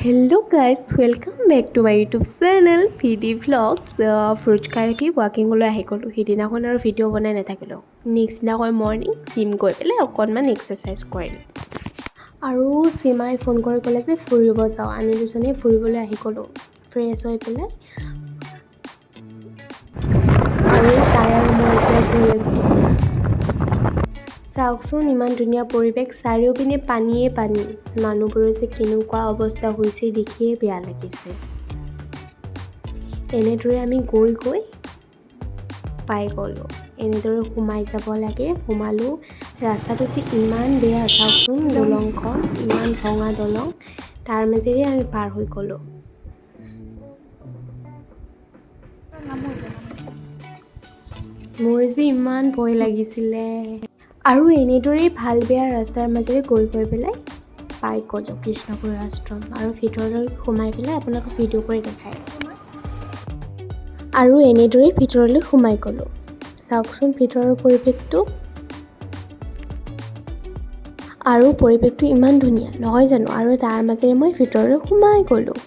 Hello guys, welcome back to my YouTube channel VD Vlogs. Fruit খাই উঠি ৱাকিঙলৈ আহি গ'লোঁ। সিদিনাখন আৰু ভিডিঅ' বনাই নাথাকিলোঁ। নেক্সট দিনাখন মৰ্ণিং জিম গৈ পেলাই অকণমান এক্সাৰচাইজ কৰিলোঁ। আৰু সীমাই ফোন কৰি ক'লে যে ফুৰিব যাওঁ। আমি দুজনে ফুৰিবলৈ আহি গ'লোঁ ফ্ৰেছ হৈ পেলাই। আৰু তাই আৰু মই এতিয়া গৈ আছোঁ। চাওকচোন ইমান ধুনীয়া পৰিৱেশ, চাৰিওপিনে পানীয়ে পানী। মানুহবোৰৰ যে কেনেকুৱা অৱস্থা হৈছে দেখিয়ে বেয়া লাগিছে। এনেদৰে আমি গৈ গৈ পাই গ'লোঁ। এনেদৰে সোমাই যাব লাগে, সোমালোঁ। ৰাস্তাটো যে ইমান বেয়া, চাওকচোন দলংখন ইমান ভঙা দলং, তাৰ মাজেৰে আমি পাৰ হৈ গ'লোঁ। মোৰ যে ইমান ভয় লাগিছিলে। আৰু এনেদৰেই ভাল বেয়া ৰাস্তাৰ মাজেৰে গৈ পেলাই পাই গ'লোঁ কৃষ্ণগুৰু আশ্ৰম। আৰু ভিতৰলৈ সোমাই পেলাই আপোনালোকক ভিডিঅ' কৰি দেখাই আছোঁ। আৰু এনেদৰেই ভিতৰলৈ সোমাই গ'লোঁ। চাওকচোন ভিতৰৰ পৰিৱেশটো। আৰু পৰিৱেশটো ইমান ধুনীয়া নহয় জানো? আৰু তাৰ মাজেৰে মই ভিতৰলৈ সোমাই গ'লোঁ।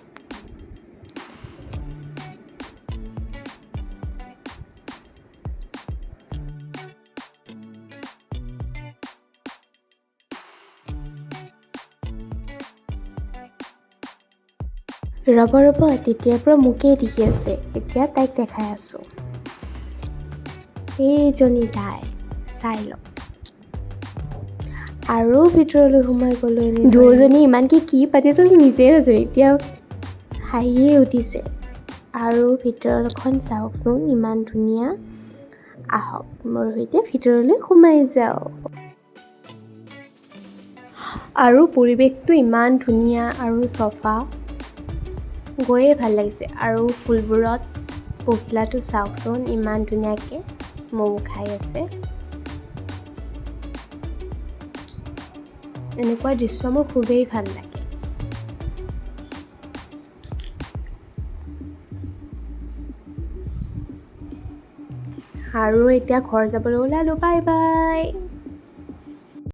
ৰ'ব তেতিয়াৰ পৰা মোকেই দেখি আছে, এতিয়া তাইক দেখাই আছোঁ। এইজনী তাই, চাই লওক। আৰু ভিতৰলৈ সোমাই গ'লোঁ। দুয়োজনী ইমানকৈ কি পাতিছিল নিজেই হৈছে, এতিয়া হাঁহিয়ে উঠিছে। আৰু ভিতৰখন চাওকচোন ইমান ধুনীয়া। আহক মোৰ সৈতে ভিতৰলৈ সোমাই যাওঁ। আৰু পৰিৱেশটো ইমান ধুনীয়া আৰু চফা, গৈয়ে ভাল লাগিছে। আৰু ফুলবোৰত পখিলাটো চাওকচোন ইমান ধুনীয়াকৈ মৌ খাই আছে। এনেকুৱা দৃশ্য মোৰ খুবেই ভাল লাগে। আৰু এতিয়া ঘৰ যাবলৈ ওলালোঁ, বাই বাই।